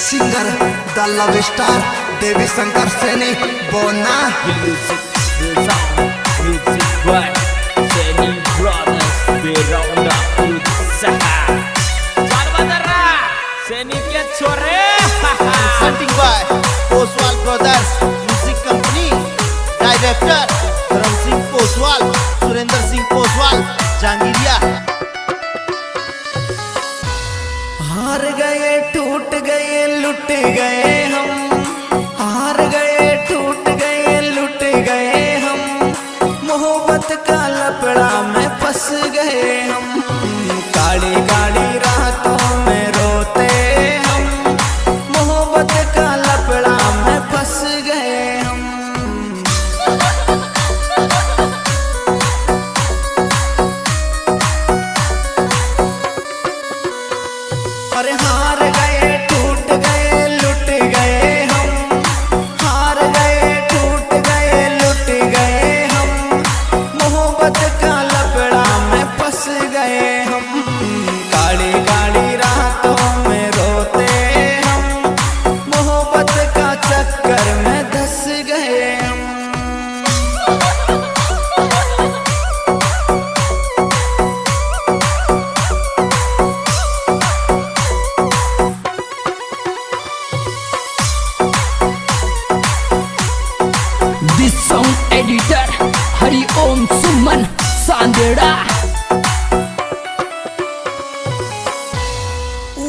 Singer द love star देवी शंकर सैनी बोना music by Saini brothers बेरौंदा उत्साह जानबदरा सैनी के छोरे presenting by Poswal Brothers Music Company Director Dharam Singh Poswal Surendra Singh Poswal Jangiriya हार गए टूट गए लुट गए हम हार गए टूट गए लुट गए हम मोहब्बत का लपड़ा में फंस गए हम काली काली रातों में रोते हम मोहब्बत का लपड़ा में फंस गए हम अरे हार गए टूट गए लुट गए हम हार गए टूट गए लुट गए हम मोहब्बत का लपड़ा में फंस गए हम काली काली रातों में रोते हम मोहब्बत का चक्कर में धंस गए हम दिस सॉन्ग एडिटर हरि ओम सुमन सांदेड़ा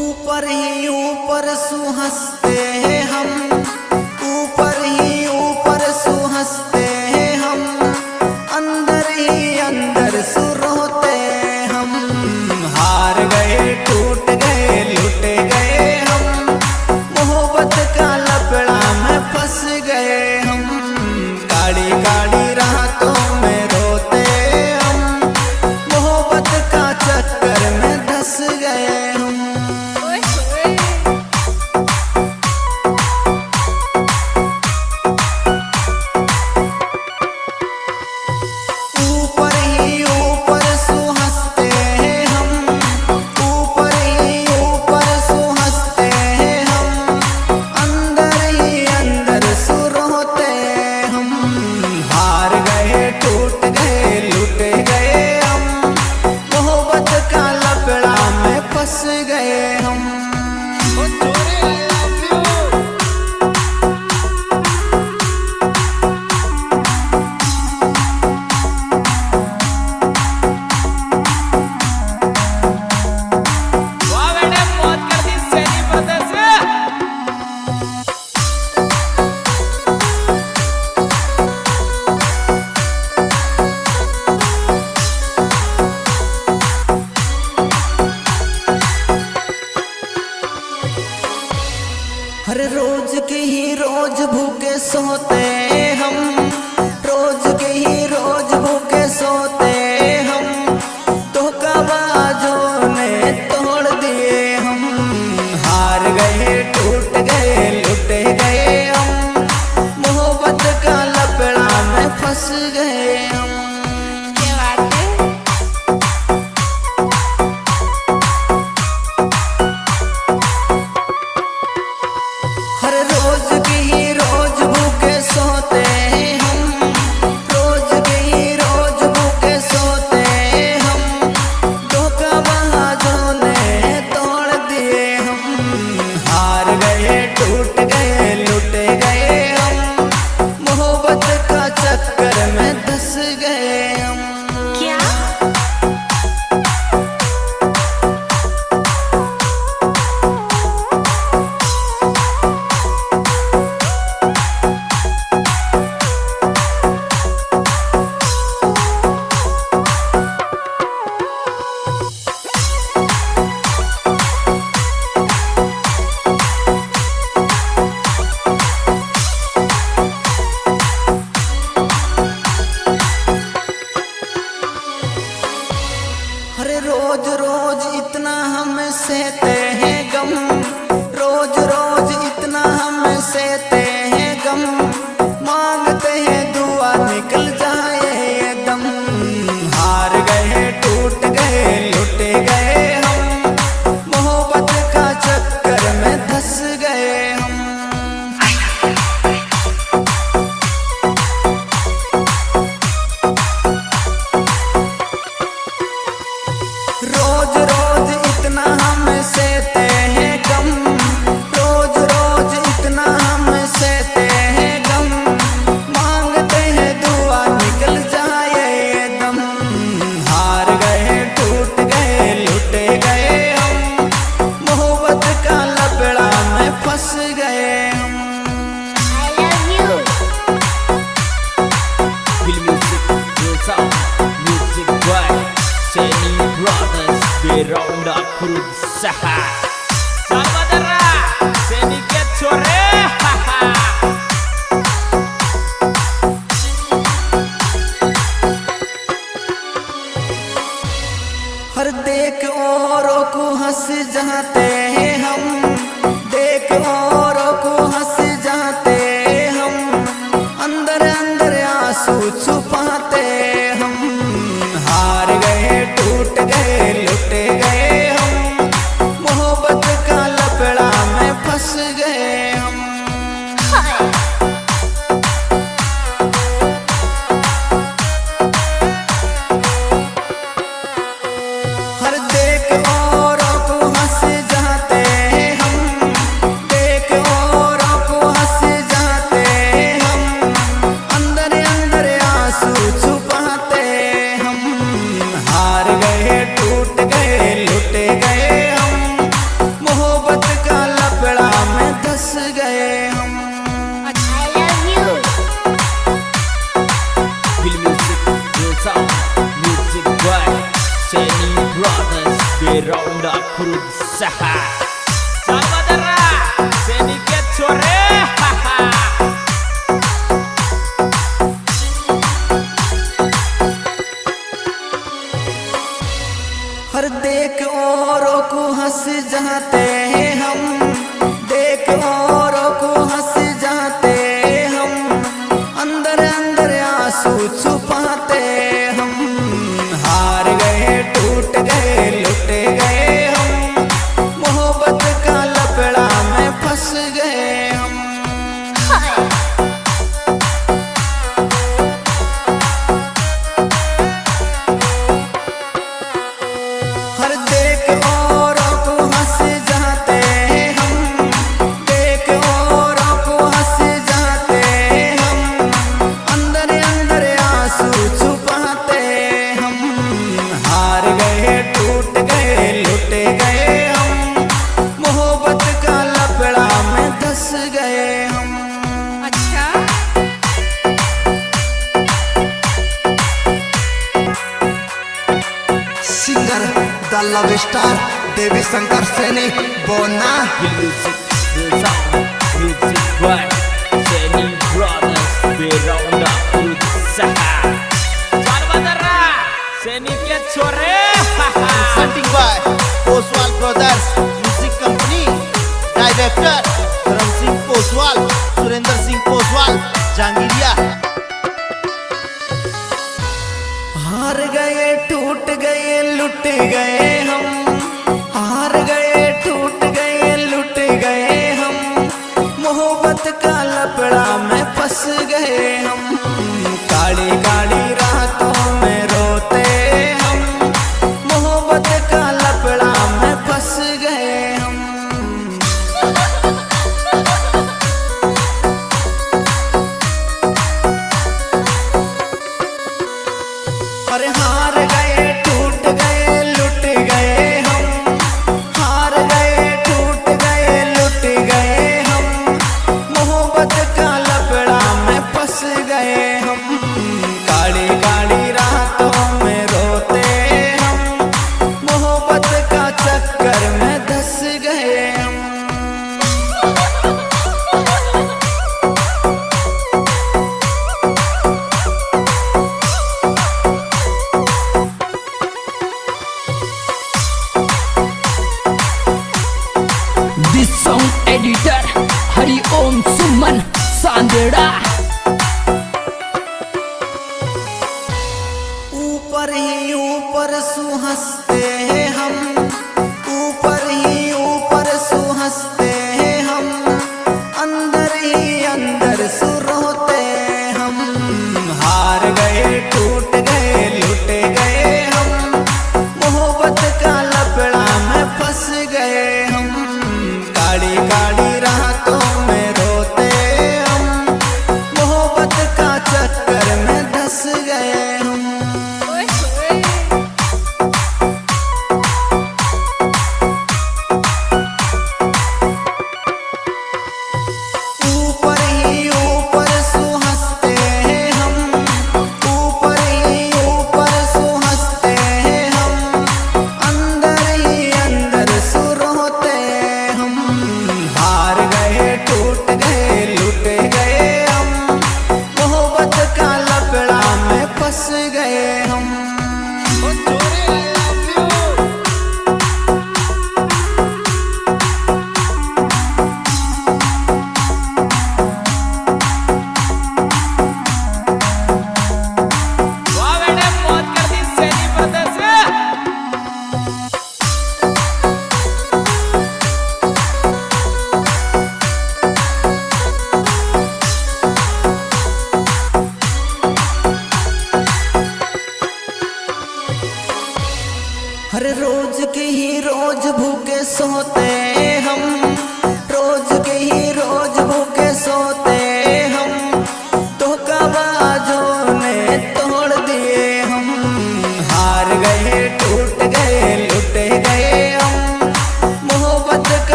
ऊपर ही ऊपर सुहंसते हैं हम ऊपर ही ऊपर सुहंसते हैं हम अंदर ही अंदर सुरोते हम हार गए टूट गए लुट गए हम मोहब्बत का लपड़ा में फंस गए हम काली काली रातों में रोते हम मोहब्बत का चक्कर में धंस गए हम ऊपर ही ऊपर सुहंसते हैं हम ऊपर ही ऊपर सुहंसते हैं हम अंदर ही अंदर सुरोते हम हार गए टूट गए लुट गए हम मोहब्बत का लपड़ा में फंस गए हम वाह बेटे मौत कर दी सैनी ब्रदर्स हर रोज के ही रोज भूखे सोते हम रोज के ही रोज भूखे सोते हम धोखाबाजों ने तोड़ दिए हम हार गए टूट गए लुट गए हम मोहब्बत का लपड़ा में फंस गए हम हर रोज के ही रोज भूखे सोते हम रोज के ही रोज भूखे सोते हम धोखाबाजों ने तोड़ दिए हम हार गए टूट गए लुट गए हम मोहब्बत का चक्कर में धंस गए हम मोहब्बत का लपड़ा में फंस गए हम। Feel music, real sound, music by Seni Brothers, we round up through the Sahara. Saudara, Seni get sore, haha. हर देख औरों को हंस जाते हैं हम, देख औरों को हंस जाते हम, अंदर अंदर आंसू छुपाते हम। हार गए टूट गए लुट गए हम, मोहब्बत का लपड़ा में फंस गए हम। हर देख औरों को हंस जाते हैं हम, देख औरों को हंस जाते हम, अंदर अंदर आंसू छुपाते हम। हार गए टूट गए लुट गए हम, मोहब्बत का लपड़ा में धंस गए हम। Feel music, real sound, music by Seni Brothers, we round up through the Sahara. Saudara, Seni get sore, haha. हर देख औरों को हंस जाते हैं हम, देख औरों को हंस जाते हम, अंदर अंदर आंसू छुपाते हम। हार गए टूट गए लुट गए हम, मोहब्बत का लपड़ा में फंस गए हम। हर देख औरों को हंस जाते हैं हम, देख औरों को हंस जाते हम, अंदर अंदर आंसू छुपाते हम। हार गए टूट गए लुट गए हम, मोहब्बत का लपड़ा में धंस गए हम। सिंगर द लव स्टार देवी शंकर सैनी बोना। Feel music, real sound, music by Seni Brothers, we round up through the Sahara. Saudara, Seni get sore, haha. Presenting by Oswal Brothers Music Company. Director Dharam Singh Poswal, Surinder Singh Poswal, Jangiria. हार गए टूट गए लुट गए हम, हार गए टूट गए लुट गए हम, मोहब्बत का लपड़ा में फंस गए हम। काली काली रातों में रोते हम, मोहब्बत का लपड़ा में फंस गए हम। अरे हार गए टूट गए लुट गए हम, हार गए टूट गए लुट गए हम, मोहब्बत का लपड़ा में फंस गए हम। काली काली रातों में रोते हम, मोहब्बत का चक्कर में धंस गए हम। This song editor Hari Om Suman Sandera. ऊपर ही ऊपर सुहंसते हैं हम, ऊपर ही ऊपर सुहंसते हैं हम, अंदर ही अंदर सुरोते हम। हार गए टूट गए लुट गए हम, मोहब्बत का लपड़ा में फंस गए हम। काली काली रातों में रोते हम, मोहब्बत का चक्कर में धंस गए हम।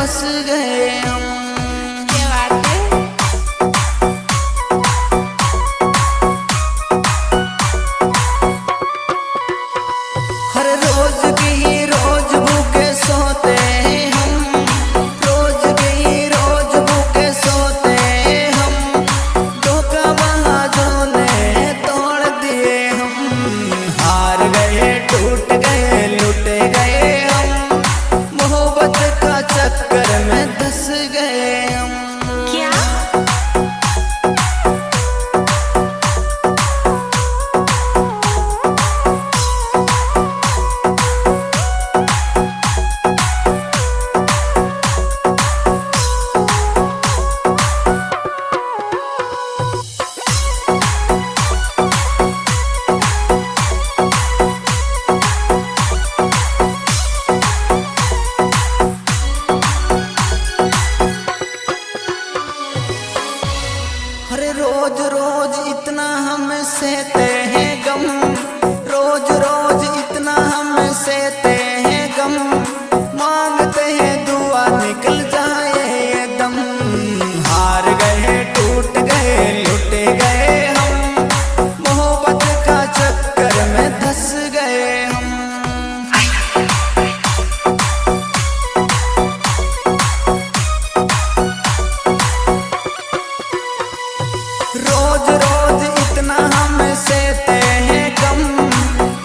फंस गए हम। क्या बात है। हर रोज की रोज भूखे सोते हम, रोज की रोज भूखे सोते हम, धोखाबाजों ने तोड़ दिए हम। हार गए टूट गए लुट गए हम, मोहब्बत का चक्कर में धंस गए हम। क्या अरे रोज रोज इतना हम सहते हैं गम, रोज रोज इतना हम सहते हैं गम, मांगते हैं दुआ निकल जाए ये दम। हार गए टूट गए लुट गए हम, मोहब्बत का चक्कर में धंस गए हम। रोज रोज इतना हम सहते हैं गम,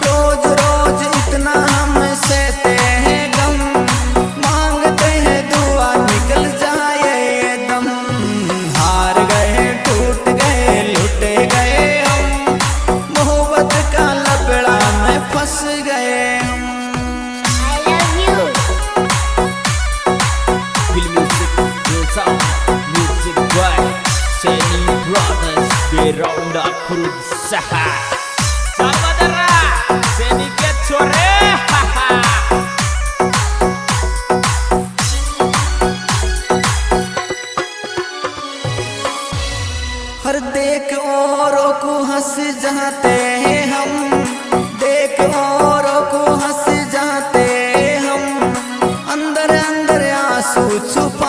रोज रोज इतना हम सहते हैं गम, मांगते हैं दुआ निकल जाए ये दम। हार गए टूट गए लुट गए हम, मोहब्बत का लपड़ा में फंस गए हम। I love you। Feel music, feel sound, music boy, Seni Brothers, Beround the berusaha. Saudara, Seni get sore, haha. हर देख औरों को हंस जाते हैं हम, देख औरों को हंस जाते हम, अंदर अंदर आंसू छुपा